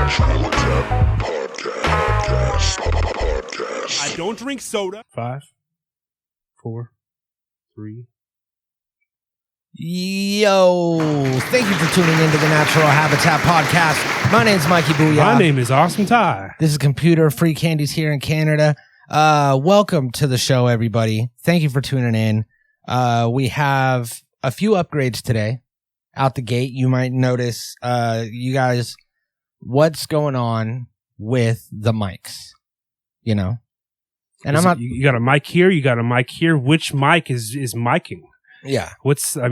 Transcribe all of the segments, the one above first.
I don't drink soda. 5, 4, 3. Yo, thank you for tuning into the Natural Habitat Podcast. My name's Mikey Booyah. My name is Awesome Ty. This is Computer Free Candies here in Canada. Welcome to the show, everybody. Thank you for tuning in. We have a few upgrades today out the gate. You might notice, you guys, what's going on with the mics, you know? And You got a mic here, you got a mic here. Which mic is miking? Yeah. Is there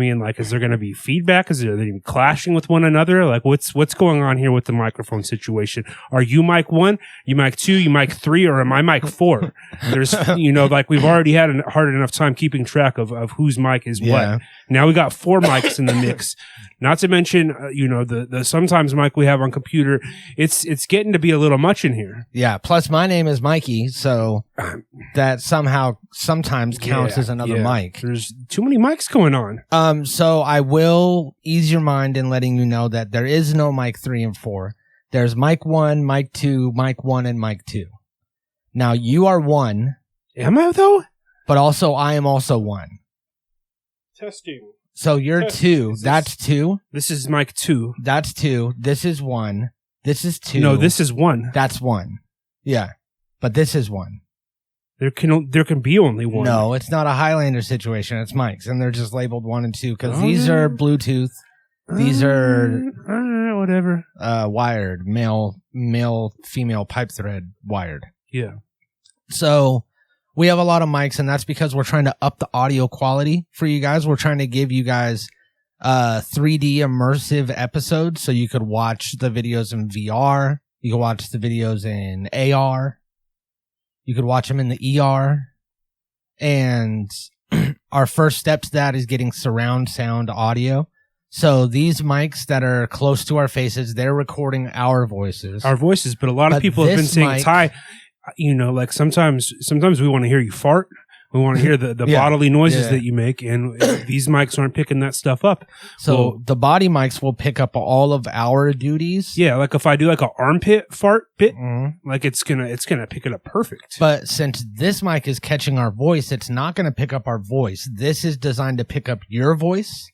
going to be feedback? Is there any clashing with one another? Like, what's going on here with the microphone situation? Are you mic 1, you mic 2, you mic 3, or am I mic 4? There's, we've already had a hard enough time keeping track of whose mic is what. Now we got 4 mics in the mix. Not to mention, the sometimes mic we have on computer. It's getting to be a little much in here. Yeah. Plus, my name is Mikey, so that sometimes counts as another mic. There's too many mics going on. So I will ease your mind in letting you know that there is no mic 3 and 4. There's mic 1, mic 2, mic 1, and mic 2. Now you are 1. Am I though? But also I am also 1. Testing. So you're 2. That's 2. This is mic 2. That's 2. This is 1. This is 2. No, this is 1. That's 1. Yeah. But this is 1. There can be only 1. No, it's not a Highlander situation. It's mics, and they're just labeled 1 and 2 because these are Bluetooth. These are whatever. Wired, male, female pipe thread wired. Yeah. So we have a lot of mics, and that's because we're trying to up the audio quality for you guys. We're trying to give you guys 3D immersive episodes, so you could watch the videos in VR. You can watch the videos in AR. You could watch them in the ER. And our first step to that is getting surround sound audio. So these mics that are close to our faces, they're recording our voices. But a lot of people have been saying, Ty, sometimes we want to hear you fart. We want to hear the bodily noises that you make, and these mics aren't picking that stuff up. So the body mics will pick up all of our duties. Yeah, like if I do like an armpit fart bit, like it's gonna pick it up perfect. But since this mic is catching our voice, it's not gonna pick up our voice. This is designed to pick up your voice,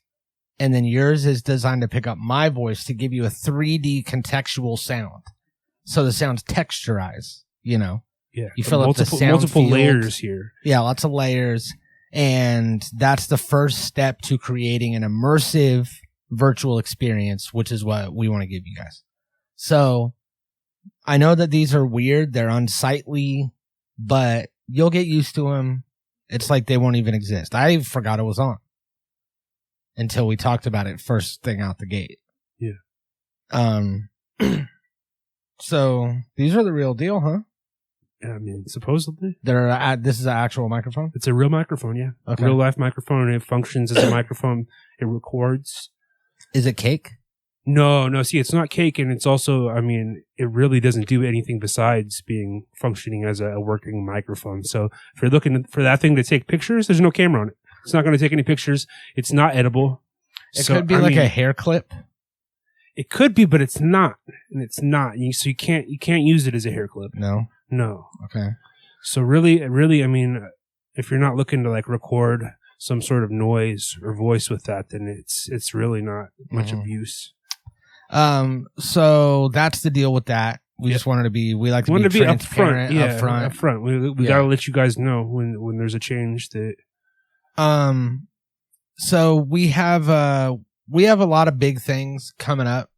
and then yours is designed to pick up my voice to give you a 3D contextual sound. So the sound's texturized, Yeah, you fill up the sound multiple field. layers here. Yeah, lots of layers. And that's the first step to creating an immersive virtual experience, which is what we want to give you guys. So I know that these are weird. They're unsightly, but you'll get used to them. It's like they won't even exist. I forgot it was on until we talked about it first thing out the gate. Yeah. So these are the real deal, huh? I mean, supposedly. This is an actual microphone? It's a real microphone, yeah. Okay. Real life microphone, and it functions as a microphone. It records. Is it cake? No. See, it's not cake, and it's also, it really doesn't do anything besides functioning as a working microphone. So if you're looking for that thing to take pictures, there's no camera on it. It's not going to take any pictures. It's not edible. It could be a hair clip. It could be, but it's not, and it's not. So you can't use it as a hair clip. No. Okay. So really, if you're not looking to record some sort of noise or voice with that, then it's really not much abuse. So that's the deal with that. We just wanted to be, we like to be transparent up front. We gotta let you guys know when there's a change that. So we have a lot of big things coming up.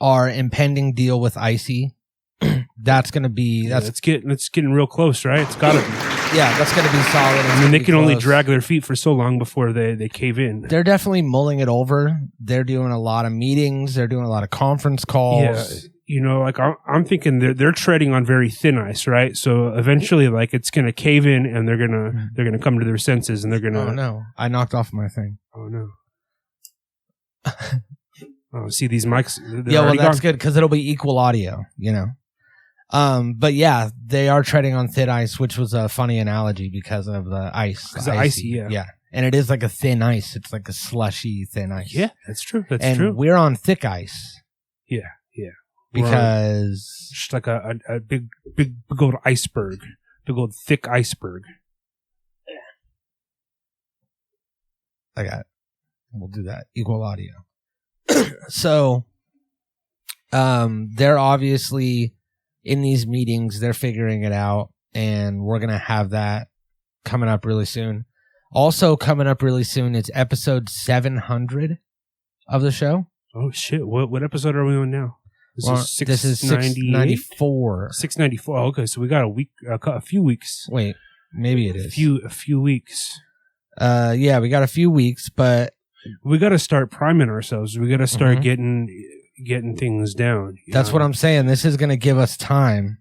Our impending deal with ICEE. That's going to be... It's getting real close, right? It's got to be. Yeah, that's going to be solid. They can only drag their feet for so long before they cave in. They're definitely mulling it over. They're doing a lot of meetings. They're doing a lot of conference calls. Yeah, I'm thinking they're treading on very thin ice, right? So eventually, it's going to cave in, and they're gonna come to their senses, and they're gonna... Oh, no. I knocked off my thing. Oh, no. Oh, see these mics? That's good, because it'll be equal audio, But yeah, they are treading on thin ice, which was a funny analogy because of the ice. Because the ICEE, yeah. And it is like a thin ice. It's like a slushy thin ice. Yeah, that's true. And we're on thick ice. Yeah. because just like a big old iceberg, big old thick iceberg. I got it. We'll do that. Equal audio. So, they're obviously in these meetings, they're figuring it out, and we're going to have that coming up really soon. Also coming up really soon, it's episode 700 of the show. Oh shit. What episode are we on now? This is 694. 694. Oh, okay. So we got a few weeks. Wait, maybe it is. A few weeks. Yeah, we got a few weeks, but we got to start priming ourselves. We got to start getting things down. That's what I'm saying. This is going to give us time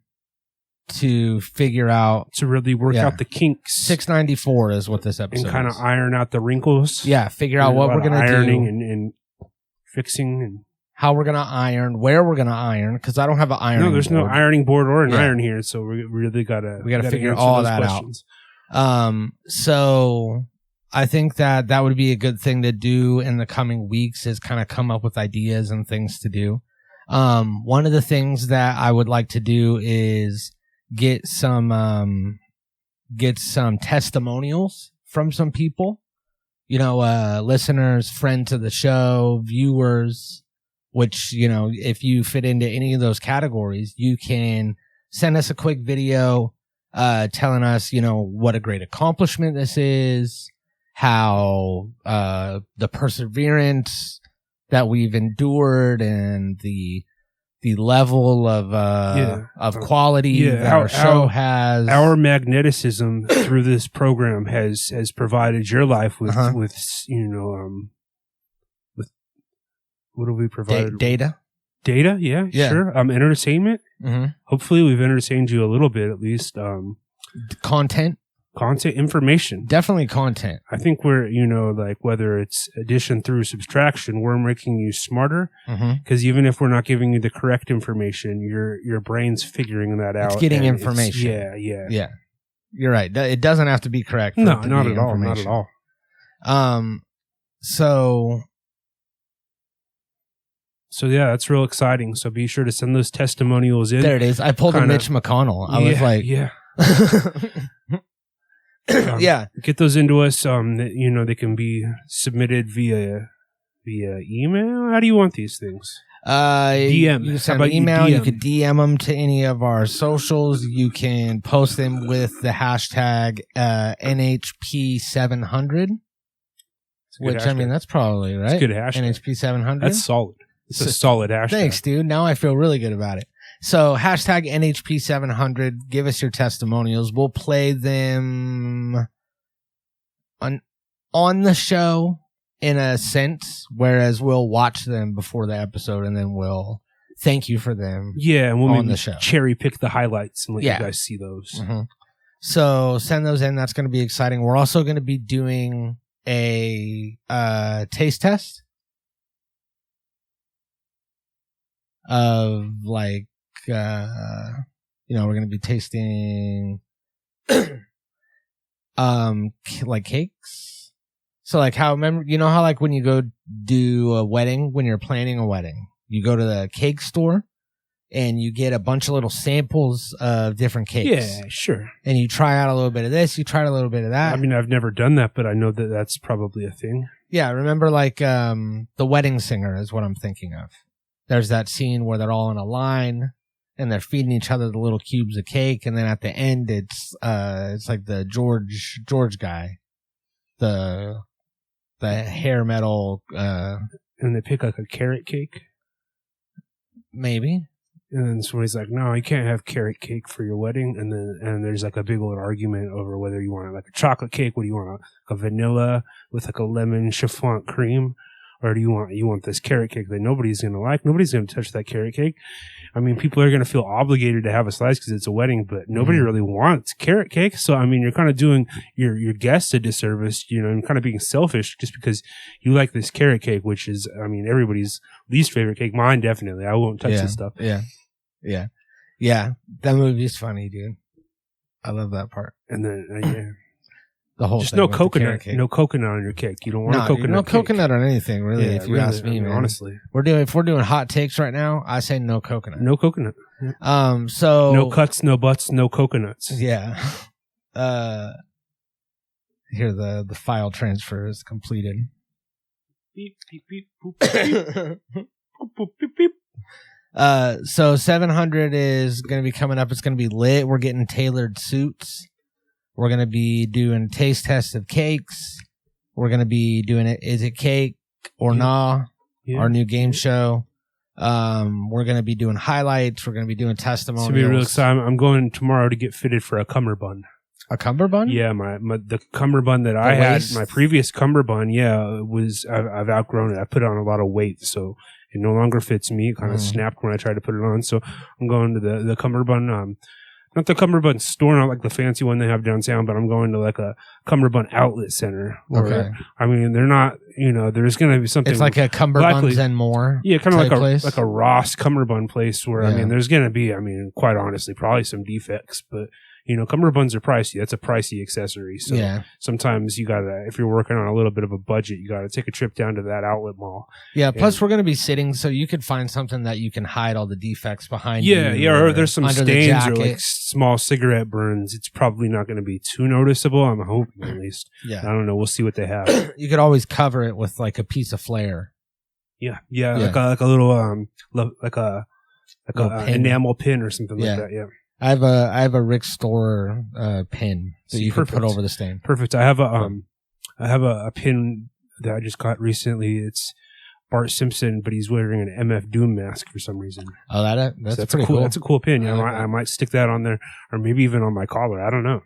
to figure out, to really work out the kinks. 694 is what this episode and kind of iron out the wrinkles. Yeah, figure out what we're going to do. Ironing and fixing and how we're going to iron, where we're going to iron, because I don't have an ironing board. No, there's no ironing board or an iron here, so we really got to figure all that questions out. So I think that would be a good thing to do in the coming weeks, is kind of come up with ideas and things to do. One of the things that I would like to do is get some testimonials from some people, listeners, friends of the show, viewers, which, if you fit into any of those categories, you can send us a quick video, telling us, what a great accomplishment this is, how, the perseverance that we've endured and the level of quality that our show has. Our magneticism through this program has provided your life with what have we provided? Data, yeah, sure. Entertainment. Mm-hmm. Hopefully we've entertained you a little bit, at least. Content, information. Definitely content. I think we're, whether it's addition through subtraction, we're making you smarter. Because even if we're not giving you the correct information, your brain's figuring that out. It's getting information. Yeah. You're right. It doesn't have to be correct. No, not at all. Not at all. So yeah, that's real exciting. So be sure to send those testimonials in. There it is. I pulled a Mitch McConnell. I was like, yeah. Get those into us. They can be submitted via email. How do you want these things? DM. You can send an email. You could DM them to any of our socials. You can post them with the hashtag NHP700. Which hashtag. I mean, that's probably right. It's a good hashtag. NHP700. That's solid. It's a solid hashtag. Thanks, dude. Now I feel really good about it. So hashtag NHP700. Give us your testimonials. We'll play them on the show in a sense, whereas we'll watch them before the episode and then we'll thank you for them. Yeah, and we'll on the show. Cherry pick the highlights and let you guys see those. Mm-hmm. So send those in. That's going to be exciting. We're also going to be doing a taste test of we're going to be tasting like cakes. So like how how like when you go do a wedding, when you're planning a wedding, you go to the cake store and you get a bunch of little samples of different cakes. Yeah, sure. And you try out a little bit of this, you try a little bit of that. I mean, I've never done that, but I know that that's probably a thing. Yeah, remember like The Wedding Singer is what I'm thinking of. There's that scene where they're all in a line and they're feeding each other the little cubes of cake, and then at the end it's like the George guy, the hair metal, and they pick like a carrot cake, maybe. And then somebody's like, "No, you can't have carrot cake for your wedding." And there's like a big old argument over whether you want like a chocolate cake, what do you want, like a vanilla with like a lemon chiffon cream, or do you want this carrot cake that nobody's gonna like? Nobody's gonna touch that carrot cake. I mean, people are gonna feel obligated to have a slice because it's a wedding, but nobody really wants carrot cake. So I mean, you're kind of doing your guests a disservice, and kind of being selfish just because you like this carrot cake, which is, I mean, everybody's least favorite cake. Mine definitely. I won't touch this stuff. Yeah. That movie's funny, dude. I love that part. And then The whole Just thing no with the coconut. carrot cake. No coconut on your cake. You don't want a coconut. No cake. coconut on anything, really. Yeah, if you really, ask me, man. honestly, If we're doing hot takes right now, I say no coconut. no coconut. So No cuts, no butts, no coconuts. Yeah. Here the file transfer is completed. Beep, beep, beep, boop, beep, boop, boop, beep, beep. So 700 is going to be coming up. It's going to be lit. We're getting tailored suits. We're going to be doing taste tests of cakes. We're going to be doing it. Is it cake or nah? Yeah. Our new game show. We're going to be doing highlights. We're going to be doing testimonials. It's going to be real exciting. I'm going tomorrow to get fitted for a cummerbund. A cummerbund? Yeah, the cummerbund that I had, my previous cummerbund, I've outgrown it. I put on a lot of weight, so it no longer fits me. It kind of snapped when I tried to put it on. So I'm going to the cummerbund, not the cummerbund store, not like the fancy one they have downtown, but I'm going to like a cummerbund outlet center. Okay. I mean, they're not, there's going to be something. It's like a Cumberbuns and More. Yeah, kind of place. like a Ross cummerbund place where, Yeah. there's going to be, quite honestly, probably some defects, but cummerbunds are pricey. That's a pricey accessory. So sometimes you gotta, if you're working on a little bit of a budget, you gotta take a trip down to that outlet mall. Yeah. Plus, we're gonna be sitting, so you could find something that you can hide all the defects behind. Yeah, you or there's some stains or jacket. like small cigarette burns. It's probably not going to be too noticeable. I'm hoping, at least. Yeah. I don't know. We'll see what they have. You could always cover it with like a piece of flair. Yeah. Like a little like a enamel pin or something like that. Yeah. I have a Rick Store pin that you can put over the stain. Perfect. I have a pin that I just got recently. It's Bart Simpson, but he's wearing an MF Doom mask for some reason. Oh, that's pretty cool. That's a cool pin. I might stick that on there, or maybe even on my collar. I don't know.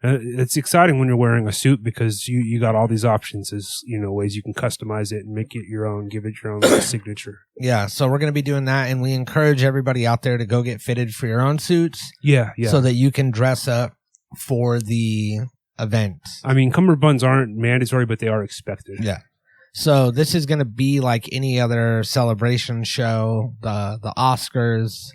It's exciting when you're wearing a suit because you got all these options as ways you can customize it and make it your own, give it your own signature. Yeah, so we're going to be doing that, and we encourage everybody out there to go get fitted for your own suits. Yeah. So that you can dress up for the event. Cummerbunds aren't mandatory, but they are expected. Yeah. So this is going to be like any other celebration show, the Oscars,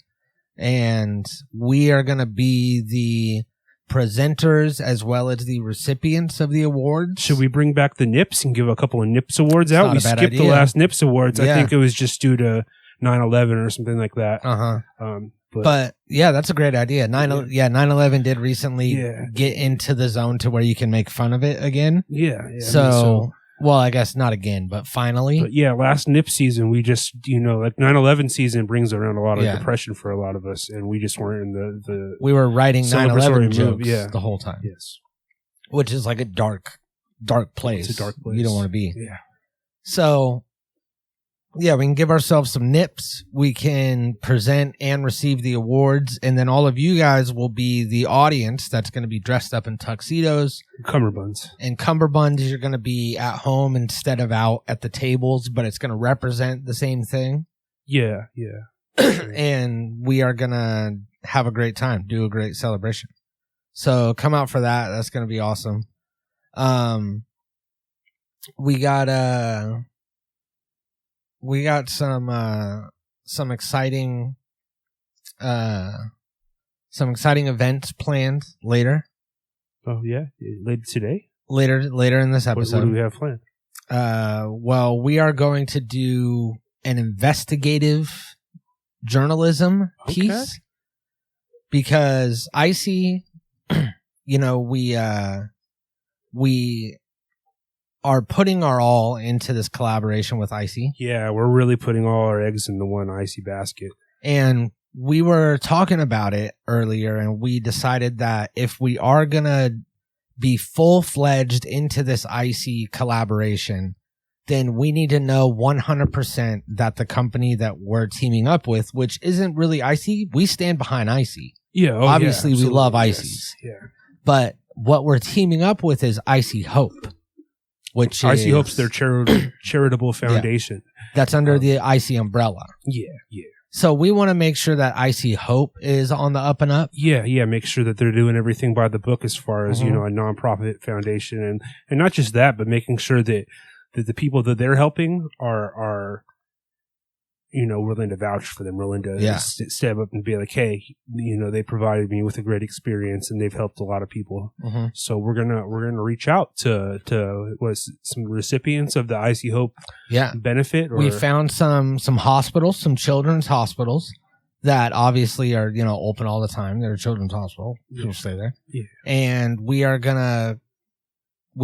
and we are going to be the presenters as well as the recipients of the awards. Should we bring back the Nips and give a couple of Nips awards out? We skipped the last Nips awards. Yeah. I think it was just due to 9/11 or something like that. But yeah, that's a great idea. 9/11 did recently get into the zone to where you can make fun of it again. Yeah. Well, I guess not again, but finally. But yeah, last NIP season, we just, like 9/11 season brings around a lot of depression for a lot of us, and we just weren't in the we were writing 9/11 jokes yeah. the whole time. Yes. Which is like a dark place. It's a dark place. You don't want to be. Yeah. So, yeah, we can give ourselves some nips. We can present and receive the awards. And then all of you guys will be the audience that's going to be dressed up in tuxedos. Cummerbunds. And cummerbunds, you're going to be at home instead of out at the tables, but it's going to represent the same thing. Yeah. And we are going to have a great time, do a great celebration. So come out for that. That's going to be awesome. We got some exciting events planned later. Oh yeah, later today. Later in this episode. What do we have planned? Well, we are going to do an investigative journalism piece because ICEE, we are putting our all into this collaboration with ICEE. Yeah, we're really putting all our eggs in the one ICEE basket. And we were talking about it earlier, and we decided that if we are going to be full-fledged into this ICEE collaboration, then we need to know 100% that the company that we're teaming up with, which isn't really ICEE, we stand behind ICEE. Yeah, obviously we love ICEE. Yeah. But what we're teaming up with is ICEE Hope. Which ICEE Hope's their charitable foundation. Yeah. That's under the ICEE umbrella. Yeah. So we want to make sure that ICEE Hope is on the up and up. Yeah. Make sure that they're doing everything by the book as far as, a nonprofit foundation. And not just that, but making sure that the people that they're helping are willing to vouch for them, willing to Yeah. step up and be like, hey, they provided me with a great experience and they've helped a lot of people. Mm-hmm. So we're gonna reach out to some recipients of the ICEE Hope benefit. We found some hospitals, some children's hospitals that obviously are open all the time. They're a children's hospital. People stay there. Yeah. And we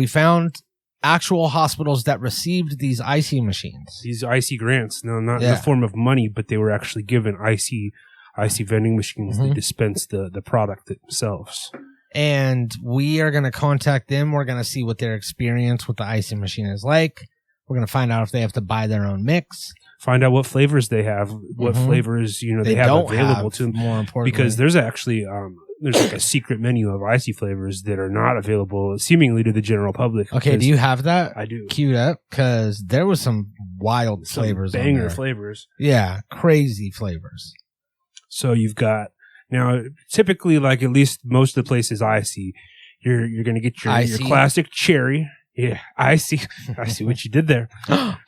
found actual hospitals that received these ICEE machines. These ICEE grants, no, not in the form of money, but they were actually given ICEE vending machines that dispense the product themselves. And we are going to contact them. We're going to see what their experience with the ICEE machine is like. We're going to find out if they have to buy their own mix. Find out what flavors they have, what flavors they have available to them. More importantly, because there's actually there's like a secret menu of ICEE flavors that are not available seemingly to the general public. Okay, do you have that? I do. Queued up? Because there was some wild flavors. Banger flavors. Yeah, crazy flavors. So you've got now typically, like at least most of the places I see, you're gonna get your classic cherry. Yeah, I see what you did there.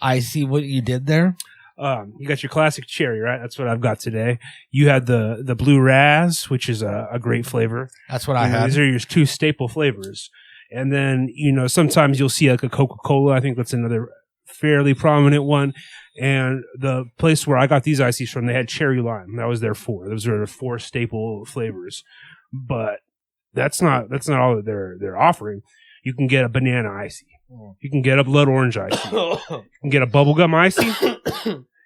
I see what you did there. You got your classic cherry, right? That's what I've got today. You had the blue raz, which is a great flavor. That's what I had. These are your two staple flavors. And then, sometimes you'll see like a Coca-Cola. I think that's another fairly prominent one. And the place where I got these ICEEs from, they had cherry lime. That was their four. Those are the four staple flavors. But that's not all that they're offering. You can get a banana ICEE. You can get a blood orange ICEE. You can get a bubblegum ICEE.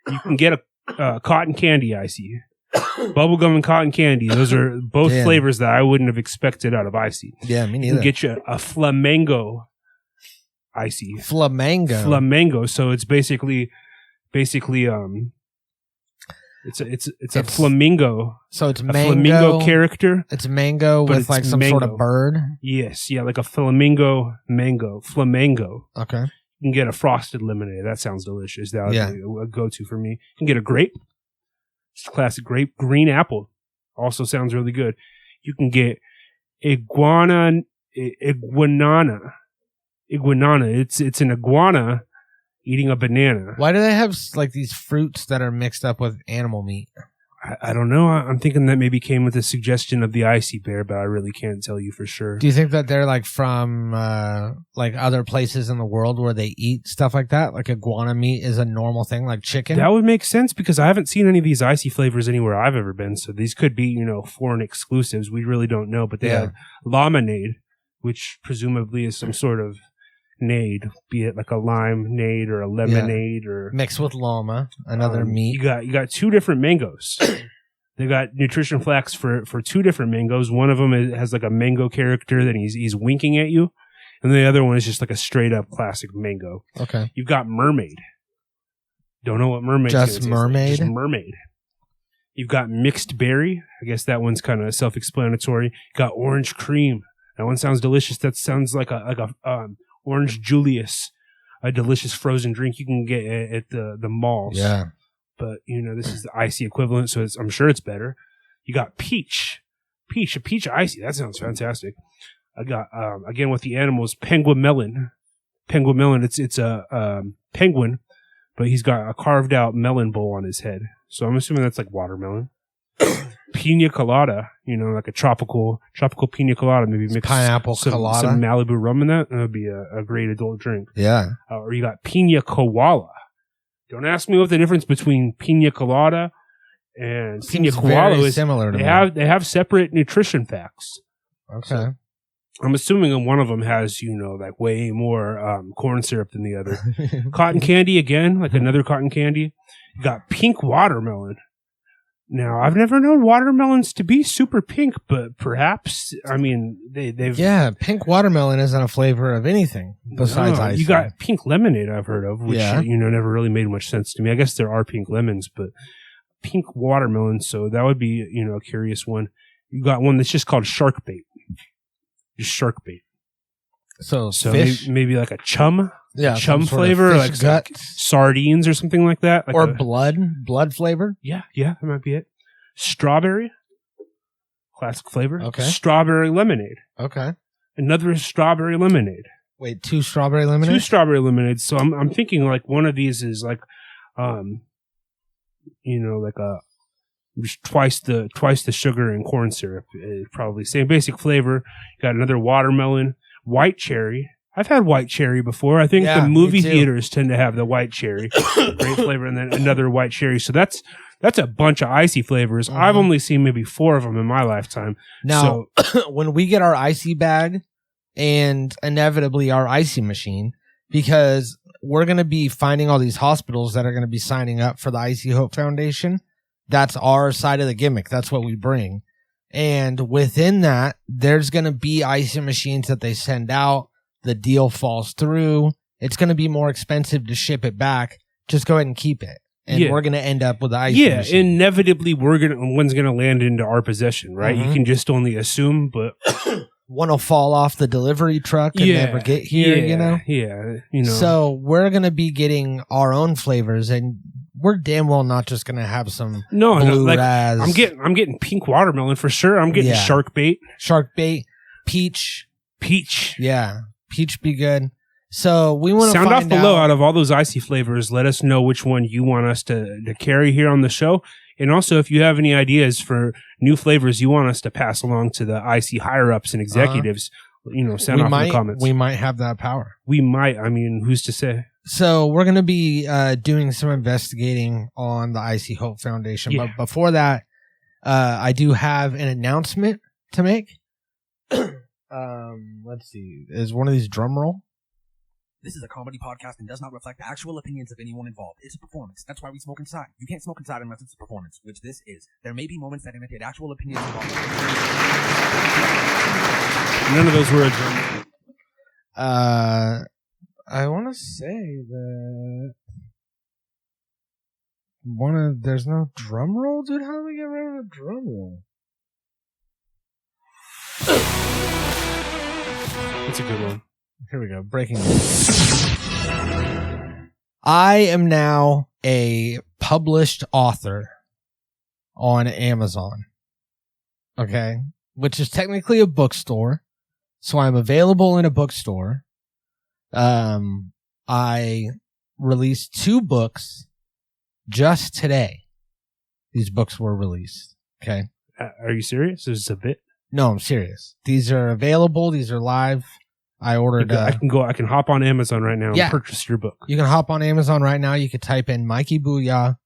You can get a cotton candy ICEE. Bubblegum and cotton candy. Those are both flavors that I wouldn't have expected out of ICEE. Yeah, me neither. You can get you a flamengo ICEE. Flamengo. So it's basically it's a flamingo. So it's a mango. Flamingo character. It's mango with like some sort of bird. Yes, yeah, like a flamingo mango. Flamengo. Okay. You can get a frosted lemonade. That sounds delicious. That would be a go-to for me. You can get a grape. It's a classic grape. Green apple. Also sounds really good. You can get iguana. It's an iguana eating a banana. Why do they have like these fruits that are mixed up with animal meat? I don't know. I'm thinking that maybe came with a suggestion of the ICEE bear, but I really can't tell you for sure. Do you think that they're like from like other places in the world where they eat stuff like that? Like iguana meat is a normal thing, like chicken? That would make sense because I haven't seen any of these ICEE flavors anywhere I've ever been. So these could be, foreign exclusives. We really don't know. But they have lemonade, which presumably is some sort of nade, be it like a lime nade or a lemonade or mixed with llama, another meat. You got two different mangoes. They got nutrition facts for two different mangoes. One of them has like a mango character that he's winking at you, and the other one is just like a straight up classic mango. Okay. You've got mermaid. Don't know what mermaid. Just mermaid. Like. Just mermaid. You've got mixed berry. I guess that one's kind of self-explanatory. You got orange cream. That one sounds delicious. That sounds like a Orange Julius, a delicious frozen drink you can get at the malls. Yeah. But, this is the ICEE equivalent, so I'm sure it's better. You got peach. A peach ICEE. That sounds fantastic. I got, again, with the animals, penguin melon. It's a penguin, but he's got a carved out melon bowl on his head. So I'm assuming that's like watermelon. Pina colada, like a tropical pina colada, maybe mix pineapple colada, some Malibu rum in that. That would be a great adult drink. Yeah. Or you got pina koala. Don't ask me what the difference between pina colada and pina koala is. Similar to they have separate nutrition facts. Okay. So I'm assuming one of them has like way more corn syrup than the other. Cotton candy again, like another cotton candy. You got pink watermelon. Now, I've never known watermelons to be super pink, but perhaps, they've... Yeah, pink watermelon isn't a flavor of anything besides ice. You got pink lemonade, I've heard of, which, never really made much sense to me. I guess there are pink lemons, but pink watermelon, so that would be, a curious one. You got one that's just called shark bait. Just shark bait. So fish? Maybe like a chum? Yeah, chum flavor, like sardines or something like that, like or blood flavor. Yeah, that might be it. Strawberry, classic flavor. Okay. Strawberry lemonade. Okay. Another strawberry lemonade. Wait, two strawberry lemonades. Two strawberry lemonades. So I'm thinking like one of these is like, like just twice the sugar and corn syrup. Probably same basic flavor. Got another watermelon, white cherry. I've had white cherry before. I think the movie theaters tend to have the white cherry, great flavor, and then another white cherry. So that's a bunch of ICEE flavors. Mm-hmm. I've only seen maybe 4 of them in my lifetime. Now, when we get our ICEE bag and inevitably our ICEE machine, because we're going to be finding all these hospitals that are going to be signing up for the ICEE Hope Foundation. That's our side of the gimmick. That's what we bring. And within that, there's going to be ICEE machines that they send out. The deal falls through. It's going to be more expensive to ship it back. Just go ahead and keep it. And we're going to end up with the ICEE machine. Inevitably, one's going to land into our possession, right? Mm-hmm. You can just only assume, but one will fall off the delivery truck and never get here, Yeah. So we're going to be getting our own flavors, and we're damn well not just going to have some blue raz. I'm getting pink watermelon for sure. I'm getting shark bait, peach. Yeah. Peach be good. So we want to sound off below out of all those ICEE flavors. Let us know which one you want us to carry here on the show. And also, if you have any ideas for new flavors you want us to pass along to the ICEE higher ups and executives, send off in the comments. We might have that power. We might. I mean, who's to say? So we're going to be doing some investigating on the ICEE Hope Foundation. Yeah. But before that, I do have an announcement to make. Let's see. Is one of these drum roll? This is a comedy podcast and does not reflect the actual opinions of anyone involved. It's a performance. That's why we smoke inside. You can't smoke inside unless it's a performance, which this is. There may be moments that imitate actual opinions involved. None of those were a drum roll. I want to say that there's no drum roll, dude. How do we get rid of a drum roll? That's a good one. Here we go. Breaking news. I am now a published author on Amazon. Okay. Which is technically a bookstore. So I'm available in a bookstore. I released 2 books just today. These books were released. Okay. Are you serious? Is this a bit? No, I'm serious. These are available. These are live. I ordered. I can hop on Amazon right now and purchase your book. You can hop on Amazon right now. You could type in Mikey Booyah,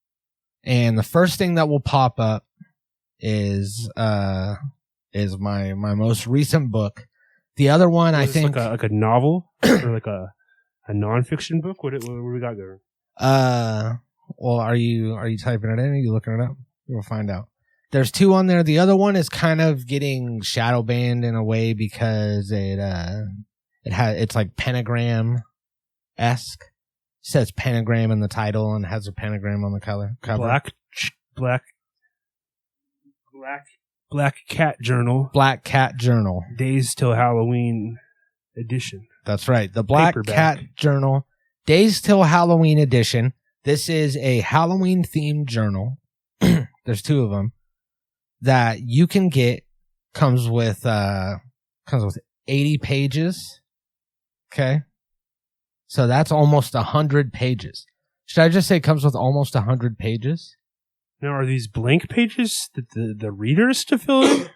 and the first thing that will pop up is my most recent book. The other one, I think, like a novel or like a nonfiction book. What we got there? Well, are you typing it in? Are you looking it up? We'll find out. There's 2 on there. The other one is kind of getting shadow banned in a way because it's like pentagram-esque. It says pentagram in the title and has a pentagram on the cover. Black Cat Journal. Black Cat Journal. Days Till Halloween edition. That's right. The Black Cat Journal. Days Till Halloween edition. This is a Halloween-themed journal. There's 2 of them that you can get. Comes with 80 pages. Okay. So that's almost 100 pages. Should I just say it comes with almost 100 pages? Now, are these blank pages that the readers to fill in?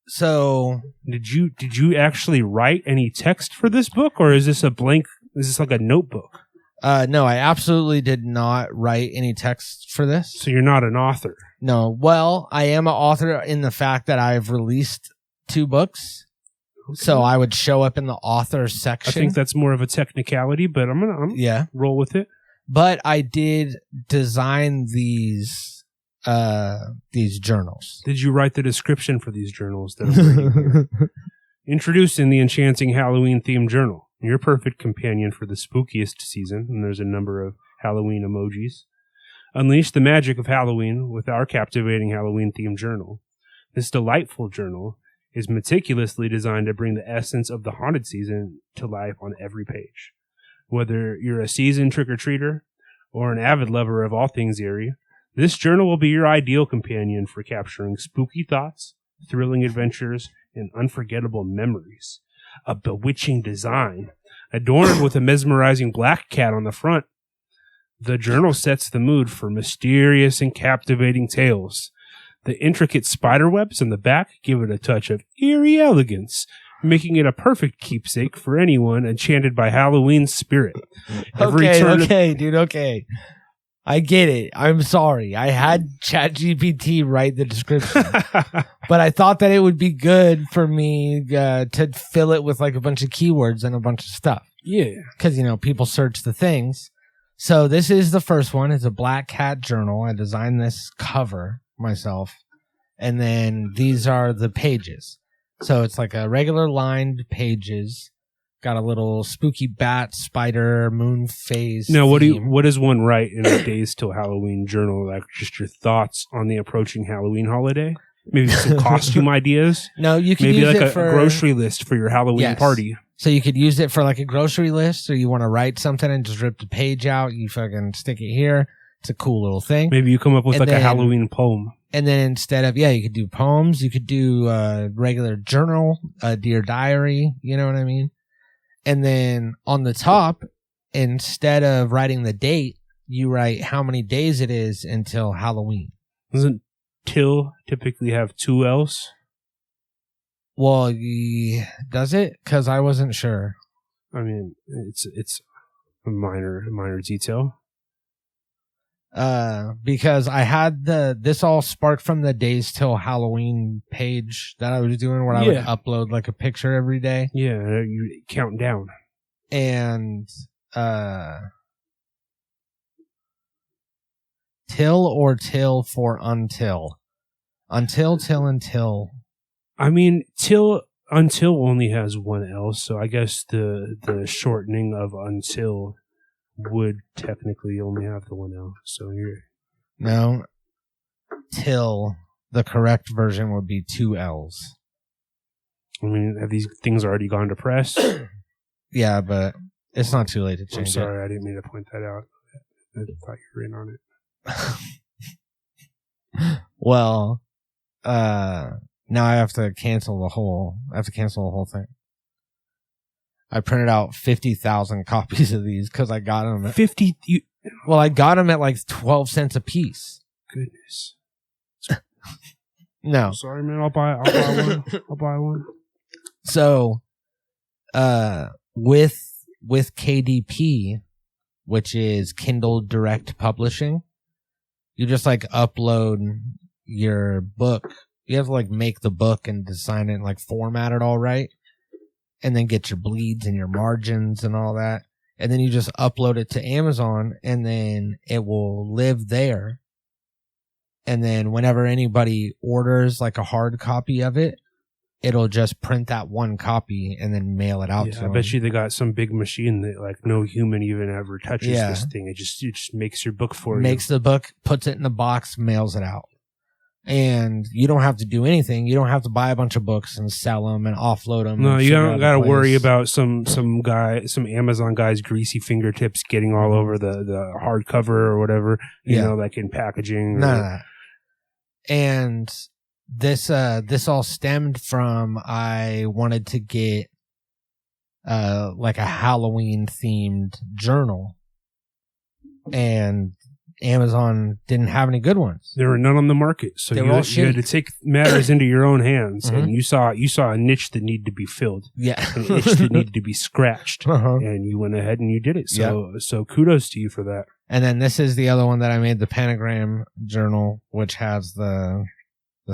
So did you actually write any text for this book, or is this a blank? Is this like a notebook? No, I absolutely did not write any text for this. So you're not an author? No. Well, I am an author in the fact that I've released 2 books. Okay. So I would show up in the author section. I think that's more of a technicality, but I'm gonna roll with it. But I did design these journals. Did you write the description for these journals that I'm reading here? Introducing the enchanting Halloween-themed journal. Your perfect companion for the spookiest season, and there's a number of Halloween emojis. Unleash the magic of Halloween with our captivating Halloween-themed journal. This delightful journal is meticulously designed to bring the essence of the haunted season to life on every page. Whether you're a seasoned trick-or-treater or an avid lover of all things eerie, this journal will be your ideal companion for capturing spooky thoughts, thrilling adventures, and unforgettable memories. A bewitching design, adorned with a mesmerizing black cat on the front. The journal sets the mood for mysterious and captivating tales. The intricate spider webs on the back give it a touch of eerie elegance, making it a perfect keepsake for anyone enchanted by Halloween's spirit. Okay. I get it. I'm sorry. I had ChatGPT write the description, but I thought that it would be good for me to fill it with like a bunch of keywords and a bunch of stuff. Yeah. Because, people search the things. So this is the first one. It's a black cat journal. I designed this cover myself. And then these are the pages. So it's like a regular lined pages. Got a little spooky bat, spider, moon phase. Now, what does one write in a Days Till Halloween journal? Like just your thoughts on the approaching Halloween holiday? Maybe some costume ideas? No, you can maybe use like it a for grocery list for your Halloween party. So you could use it for like a grocery list, or you want to write something and just rip the page out. You fucking stick it here. It's a cool little thing. Maybe you come up with a Halloween poem. And then instead of, you could do poems. You could do a regular journal, a Dear Diary. You know what I mean? And then on the top, instead of writing the date, you write how many days it is until Halloween. Doesn't till typically have 2 L's? Well, does it? Because I wasn't sure. I mean, it's a minor detail. Because I had this all sparked from the Days Till Halloween page that I was doing, where I would upload like a picture every day. Yeah, you count down. And till or till for until. Until, till, until. I mean, until only has 1 L, so I guess the shortening of until would technically only have the 1 L. So no, till the correct version would be 2 L's. I mean, have these things already gone to press? Yeah, but it's not too late to change. I'm sorry, I didn't mean to point that out. I thought you were in on it. Well, now I have to cancel the whole thing. I printed out 50,000 copies of these because I got them at 50. I got them at like 12 cents a piece. Goodness. No. Sorry, man. I'll buy one. I'll buy one. So, with KDP, which is Kindle Direct Publishing, you just like upload your book. You have to like make the book and design it and like format it all right. And then get your bleeds and your margins and all that. And then you just upload it to Amazon, and then it will live there. And then whenever anybody orders like a hard copy of it, it'll just print that one copy and then mail it out to them. I bet you they got some big machine that like no human even ever touches this thing. It just makes your book for you. Makes the book, puts it in a box, mails it out. And you don't have to do anything. You don't have to buy a bunch of books and sell them and offload them. No, you don't got to worry about some Amazon guy's greasy fingertips getting all over the hardcover or whatever, you know, like in packaging. No. And this all stemmed from, I wanted to get like a Halloween themed journal, and Amazon didn't have any good ones. There were none on the market, so you had to take matters into your own hands. And you saw a niche that needed to be filled, an itch that needed to be scratched, and you went ahead and you did it. So kudos to you for that. And then this is the other one that I made, the Pentagram Journal, which has the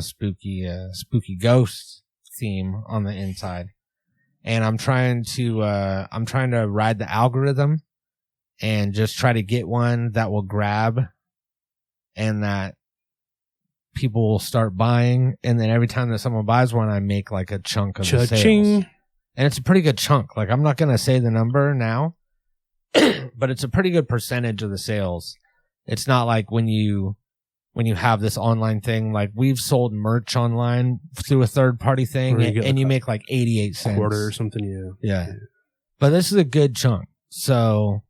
spooky ghost theme on the inside. And I'm trying to ride the algorithm and just try to get one that will grab and that people will start buying. And then every time that someone buys one, I make like a chunk of the sales. And it's a pretty good chunk. Like, I'm not going to say the number now, but it's a pretty good percentage of the sales. It's not like when you have this online thing, like we've sold merch online through a third party thing, and you make like 88 cents. Quarter or something. Yeah. But this is a good chunk. So,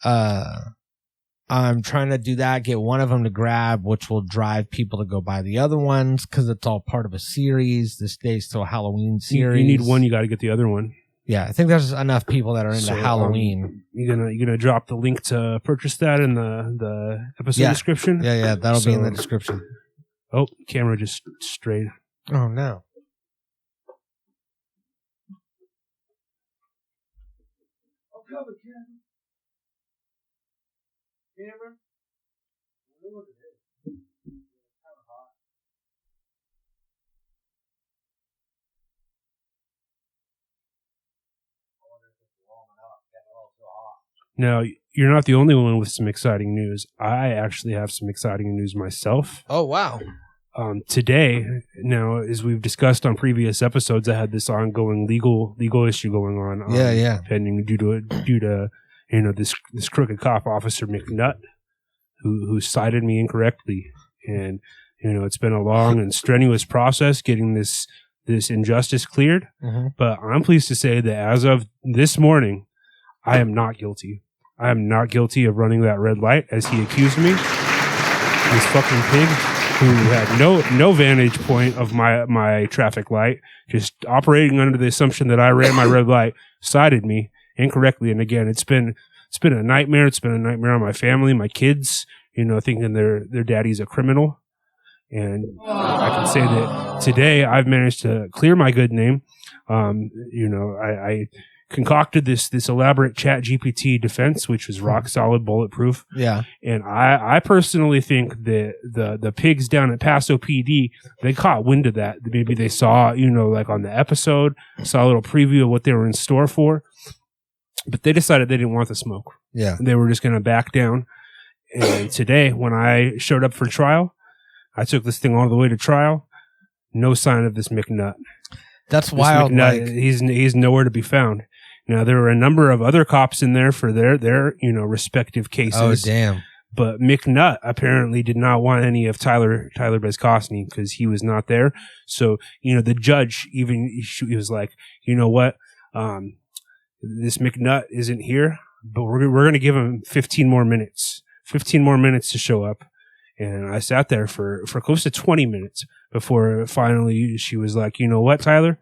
I'm trying to do that, get one of them to grab, which will drive people to go buy the other ones, because it's all part of a series. This Days Till Halloween series. You need one, you got to get the other one. Yeah, I think there's enough people that are into Halloween. You gonna drop the link to purchase that in the episode description? Yeah, that'll be in the description. Oh, camera just strayed. Oh no. Now, you're not the only one with some exciting news. I actually have some exciting news myself. Oh, wow. Today, now, as we've discussed on previous episodes, I had this ongoing legal issue going on. Pending due to this crooked cop, Officer McNutt, who cited me incorrectly. And, it's been a long and strenuous process getting this injustice cleared. Mm-hmm. But I'm pleased to say that as of this morning, I am not guilty. I am not guilty of running that red light as he accused me. This fucking pig who had no vantage point of my traffic light, just operating under the assumption that I ran my red light, cited me incorrectly. And again, it's been a nightmare. It's been a nightmare on my family, my kids, thinking their daddy's a criminal. And I can say that today I've managed to clear my good name. I concocted this elaborate ChatGPT defense, which was rock solid, bulletproof. Yeah. And I personally think that the pigs down at Paso PD, they caught wind of that. Maybe they saw, like on the episode, saw a little preview of what they were in store for, but they decided they didn't want the smoke. Yeah. They were just going to back down. And today, when I showed up for trial, I took this thing all the way to trial. No sign of this McNutt. That's wild. McNutt, he's nowhere to be found. Now, there were a number of other cops in there for their respective cases. Oh, damn. But McNutt apparently did not want any of Tyler Bezkosny because he was not there. So, the judge he was like, you know what? This McNutt isn't here, but we're going to give him 15 more minutes to show up. And I sat there for close to 20 minutes before finally she was like, you know what, Tyler?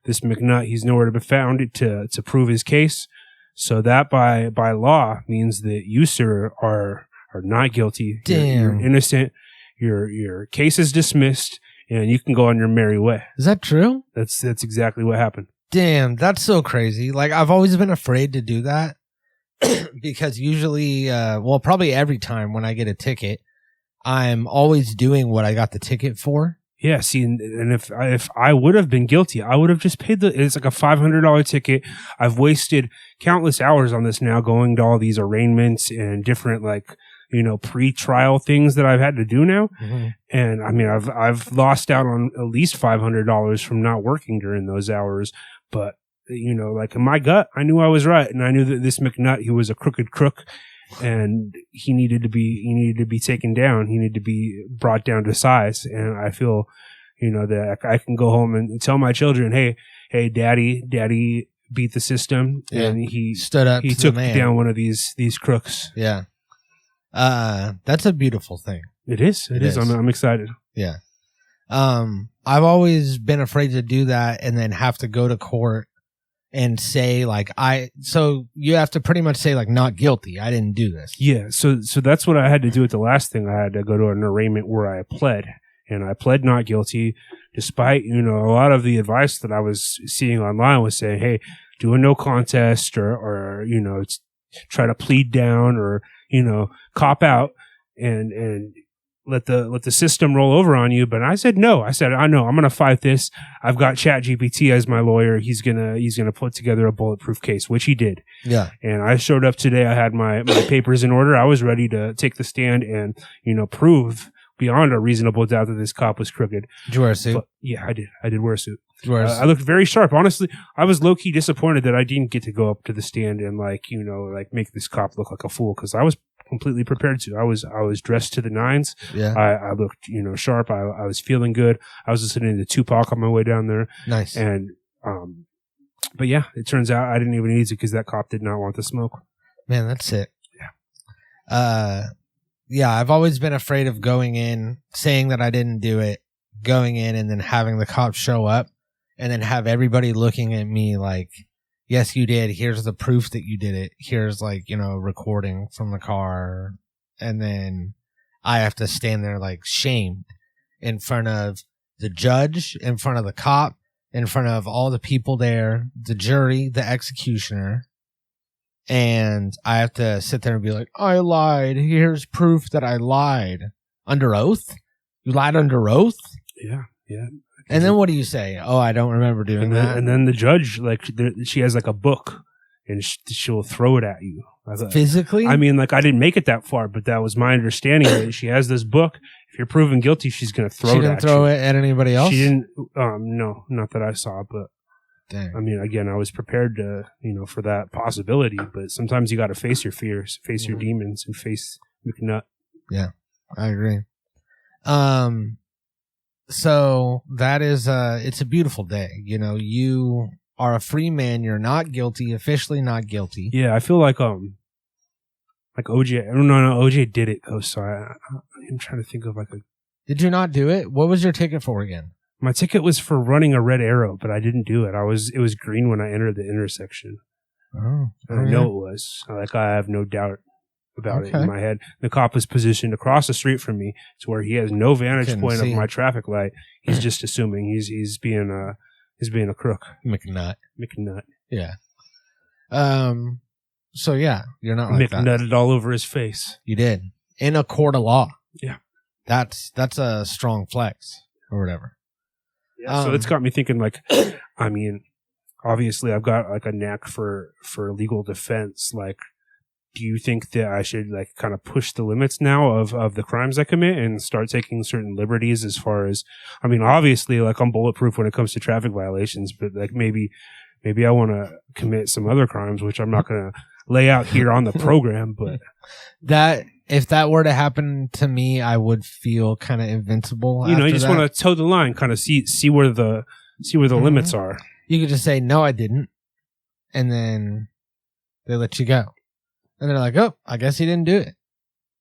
This McNutt, he's nowhere to be found to prove his case. So that by law means that you, sir, are not guilty. Damn. You're innocent. Your case is dismissed, and you can go on your merry way. Is that true? That's exactly what happened. Damn, that's so crazy. Like, I've always been afraid to do that because usually, probably every time when I get a ticket, I'm always doing what I got the ticket for. Yeah, see, and if I would have been guilty, I would have just paid it's like a $500 ticket. I've wasted countless hours on this now, going to all these arraignments and different pre-trial things that I've had to do now. Mm-hmm. And I mean, I've lost out on at least $500 from not working during those hours. But in my gut, I knew I was right, and I knew that this McNutt, he was a crooked crook. And he needed to be taken down. He needed to be brought down to size. And I feel, that I can go home and tell my children, hey, daddy beat the system. Yeah. And he stood up. He took down one of these crooks. Yeah. That's a beautiful thing. It is. It is. I'm excited. Yeah. I've always been afraid to do that and then have to go to court and say so you have to pretty much say not guilty. I didn't do this. Yeah. So that's what I had to do at the last thing. I had to go to an arraignment where I pled, and I pled not guilty, despite, a lot of the advice that I was seeing online was saying, hey, do a no contest or try to plead down or, cop out and let the system roll over on you. But I said no. I said, I know I'm going to fight this. I've got ChatGPT as my lawyer. He's going to put together a bulletproof case, which he did. Yeah. And I showed up today. I had my papers in order. I was ready to take the stand and, prove beyond a reasonable doubt that this cop was crooked. Did you wear a suit? But, yeah, I did. I did wear a suit. I looked very sharp. Honestly, I was low key disappointed that I didn't get to go up to the stand and make this cop look like a fool, because I was completely prepared to. I was dressed to the nines. Yeah. I looked, sharp. I was feeling good. I was listening to Tupac on my way down there. Nice. And, but yeah, it turns out I didn't even need to because that cop did not want the smoke. Man, that's sick. Yeah. Yeah, I've always been afraid of going in, saying that I didn't do it, going in and then having the cops show up and then have everybody looking at me like, yes, you did. Here's the proof that you did it. Here's like, recording from the car. And then I have to stand there like shamed in front of the judge, in front of the cop, in front of all the people there, the jury, the executioner. And I have to sit there and be like, I lied. Here's proof that I lied. Under oath? You lied under oath? Yeah. And then what do you say? Oh, I don't remember doing that. And then the judge, like, she has like a book, and she'll throw it at you. Physically? I mean, like, I didn't make it that far, but that was my understanding. That she has this book. If you're proven guilty, she's going to throw it at you. She didn't throw it at anybody else? She didn't. No, not that I saw, but. Dang. I mean, again, I was prepared to, for that possibility, but sometimes you got to face your fears, face your demons, and face McNutt. Yeah, I agree. So that is, it's a beautiful day. You are a free man. You're not guilty, officially not guilty. Yeah, I feel like OJ. No, OJ did it though. So I'm trying to think of like a. Did you not do it? What was your ticket for again? My ticket was for running a red arrow, but I didn't do it. It was green when I entered the intersection. Oh, I know it was. Like, I have no doubt about it in my head. The cop was positioned across the street from me to where he has no vantage point of my traffic light. He's just assuming he's being a crook. McNutt. Yeah. So yeah, you're not like that. McNutted all over his face. You did. In a court of law. Yeah. That's a strong flex or whatever. Yeah, so it's got me thinking, like, I mean, obviously I've got like a knack for legal defense. Like, do you think that I should like kind of push the limits now of the crimes I commit and start taking certain liberties as far as, I mean, obviously like I'm bulletproof when it comes to traffic violations, but like maybe I want to commit some other crimes, which I'm not going to lay out here on the program, but if that were to happen to me, I would feel kind of invincible. You just want to toe the line, kind of see where the limits are. You could just say, no, I didn't. And then they let you go. And they're like, oh, I guess he didn't do it.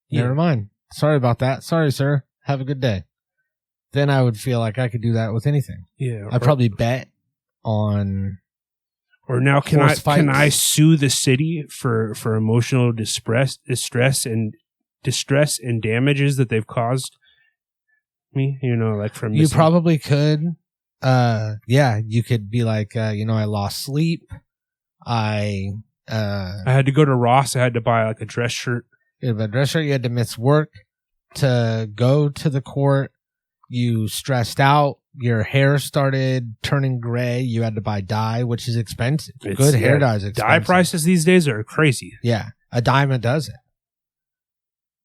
Yeah. Never mind. Sorry about that. Sorry, sir. Have a good day. Then I would feel like I could do that with anything. Yeah. I'd probably bet on. Or now can I sue the city for emotional distress and damages that they've caused me, like from you probably could. Yeah, you could be like, I lost sleep. I had to go to Ross. I had to buy like a dress shirt. You had a dress shirt. You had to miss work to go to the court. You stressed out. Your hair started turning gray. You had to buy dye, which is expensive. Good hair dye is expensive. Dye prices these days are crazy. Yeah, a dime a dozen.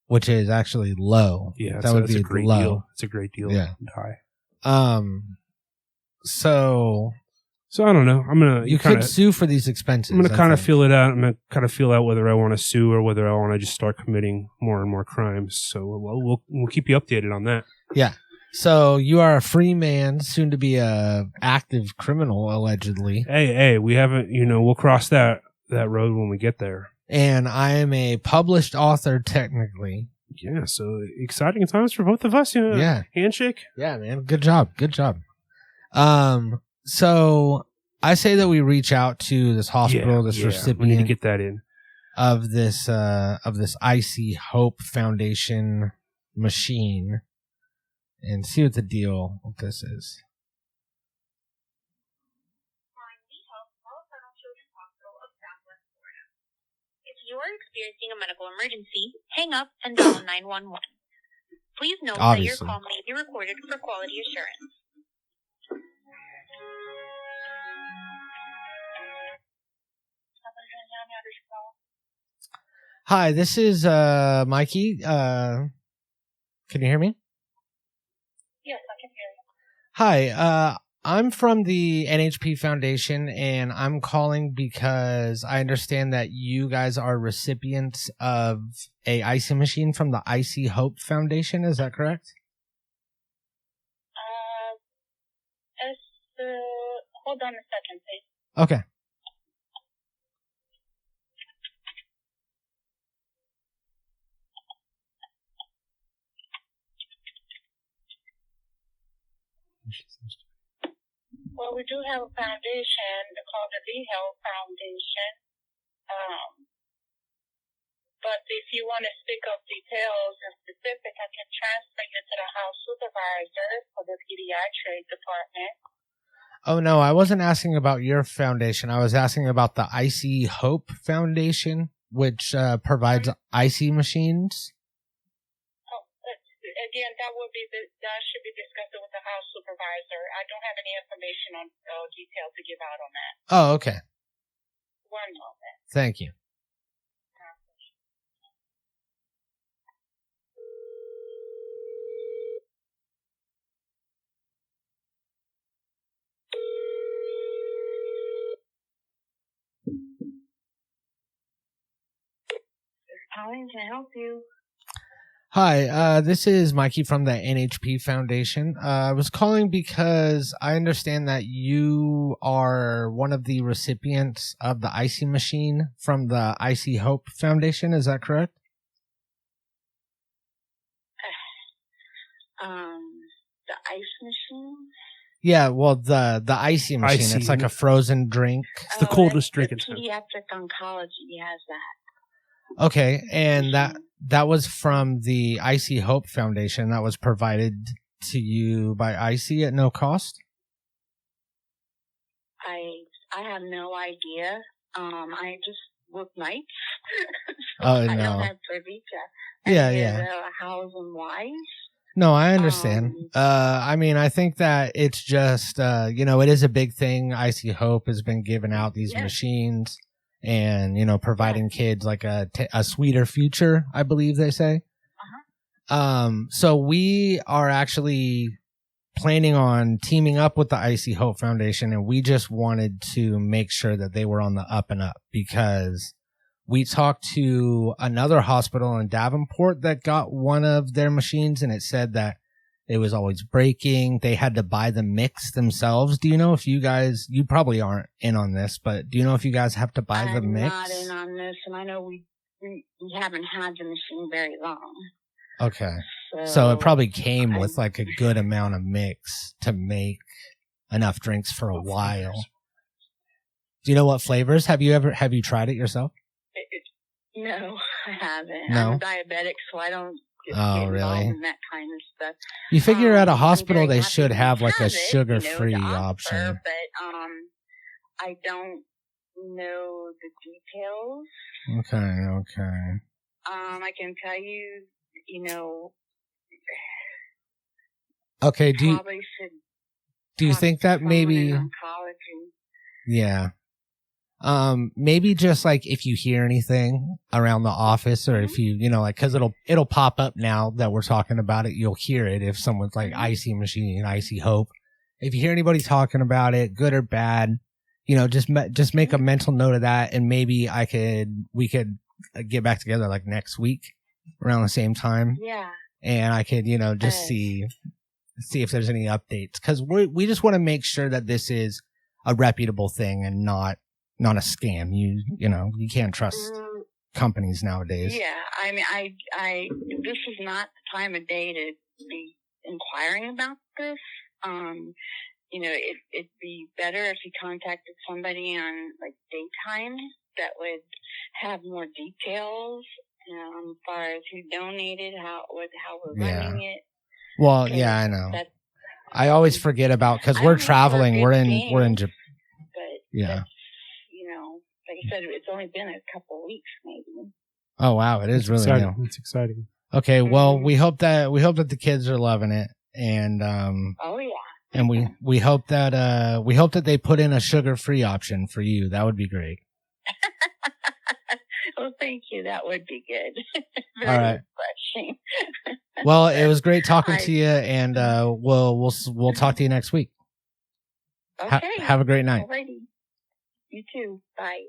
Which is actually low. Yeah, that would be a great low. Deal. It's a great deal. Yeah. High. So I don't know. You could sue for these expenses. I'm gonna kind of feel it out. I'm gonna kind of feel out whether I want to sue or whether I want to just start committing more and more crimes. So we'll keep you updated on that. Yeah. So you are a free man, soon to be a active criminal, allegedly. Hey, we haven't. We'll cross that road when we get there. And I am a published author, technically. Yeah, so exciting times for both of us. Yeah. Handshake. Yeah, man. Good job. So I say that we reach out to this hospital, this recipient. We need to get that in. Of this ICEE Hope Foundation machine and see what the deal with this is. If you are experiencing a medical emergency, hang up and dial 911. Please note that your call may be recorded for quality assurance. Hi, this is Mikey. Can you hear me? Yes, I can hear you. Hi, I'm from the NHP Foundation, and I'm calling because I understand that you guys are recipients of a ICEE machine from the ICEE Hope Foundation. Is that correct? Hold on a second, please. Okay. Well, we do have a foundation called the ICEE Hope Foundation. But if you want to speak of details and specific, I can transfer you to the house supervisor for the pediatric department. Oh, no, I wasn't asking about your foundation. I was asking about the ICEE Hope Foundation, which provides ICEE machines. Oh, again, that should be discussed with the house supervisor. I don't have any information on details to give out on that. Oh, okay. One moment. Thank you. Calling, can I help you? Hi, this is Mikey from the NHP Foundation. I was calling because I understand that you are one of the recipients of the ICEE machine from the ICEE Hope Foundation. Is that correct? The ice machine? Yeah, well, the ICEE machine. ICEE. It's like a frozen drink. It's the coldest drink in town. Pediatric oncology has that. Okay, and that was from the ICEE Hope Foundation. That was provided to you by ICEE at no cost? I have no idea. I just work nights. Oh, I no. don't have privy to hows and whys. No, I understand. I mean, I think that it's just, it is a big thing. ICEE Hope has been giving out these machines and, providing kids like a sweeter future, I believe they say. So we are actually planning on teaming up with the ICEE Hope Foundation, and we just wanted to make sure that they were on the up and up, because we talked to another hospital in Davenport that got one of their machines, and it said that it was always breaking. They had to buy the mix themselves. Do you know if you probably aren't in on this, but do you know if you guys have to buy the mix? I'm not in on this, and I know we haven't had the machine very long. Okay. So it probably came with like a good amount of mix to make enough drinks for a while. Do you know what flavors? Have you tried it yourself? No, I haven't. No? I'm a diabetic, so I don't get really? involved in that kind of stuff. You figure at a hospital I'm very they happy should to have like a it, sugar-free to offer, option. But I don't know the details. Okay. I can tell you, Okay, do you talk think that to someone maybe in oncology. Yeah. Maybe just like if you hear anything around the office, or if you, cause it'll pop up now that we're talking about it. You'll hear it if someone's like ICEE machine, ICEE Hope. If you hear anybody talking about it, good or bad, just make a mental note of that. And maybe we could get back together like next week around the same time. Yeah. And I could, just see if there's any updates. Cause we just want to make sure that this is a reputable thing and not a scam. You can't trust companies nowadays. Yeah, I mean, I this is not the time of day to be inquiring about this. It'd be better if you contacted somebody on like daytime that would have more details as far as who donated, how we're running it. Well, yeah, I know. I always forget about, because we're traveling. We're in Japan. But yeah. Like I said, it's only been a couple weeks, maybe. Oh wow, it is really exciting. new. It's exciting. Okay, well, we hope that the kids are loving it, and oh yeah, and we hope that they put in a sugar-free option for you. That would be great. Well, thank you. That would be good. Very all right. refreshing. Well, it was great talking to you, and we'll talk to you next week. Okay. Have a great night. Alrighty. You too. Bye.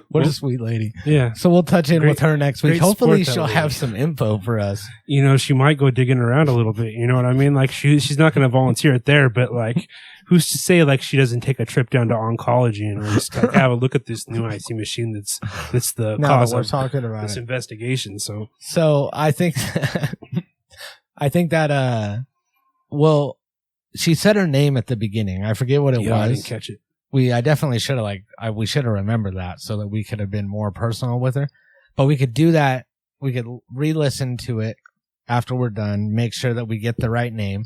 What a sweet lady. Yeah. So we'll touch in with her next week. Great Hopefully sport, she'll that have lady. some info for us. She might go digging around a little bit. You know what I mean? Like she's not going to volunteer it there, but like, who's to say like she doesn't take a trip down to oncology and just like have a look at this new ICEE machine that's the cause we're of talking about this investigation. So I think that Well, she said her name at the beginning. I forget what it was. I didn't catch it. I definitely should have we should have remembered that so that we could have been more personal with her. But we could do that. We could re-listen to it after we're done, make sure that we get the right name.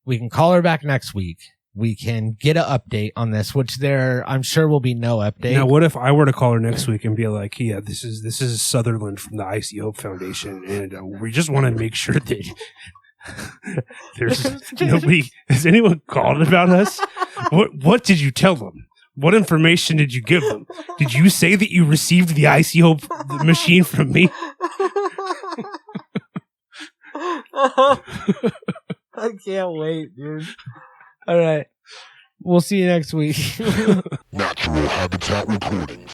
We can call her back next week. We can get an update on this, which I'm sure will be no update. Now, what if I were to call her next week and be like, yeah, this is Sutherland from the ICEE Hope Foundation, and we just want to make sure that there's nobody, has anyone called about us? What did you tell them? What information did you give them? Did you say that you received the ICEE Hope machine from me? I can't wait, dude. All right. We'll see you next week. Natural Habitat Recordings.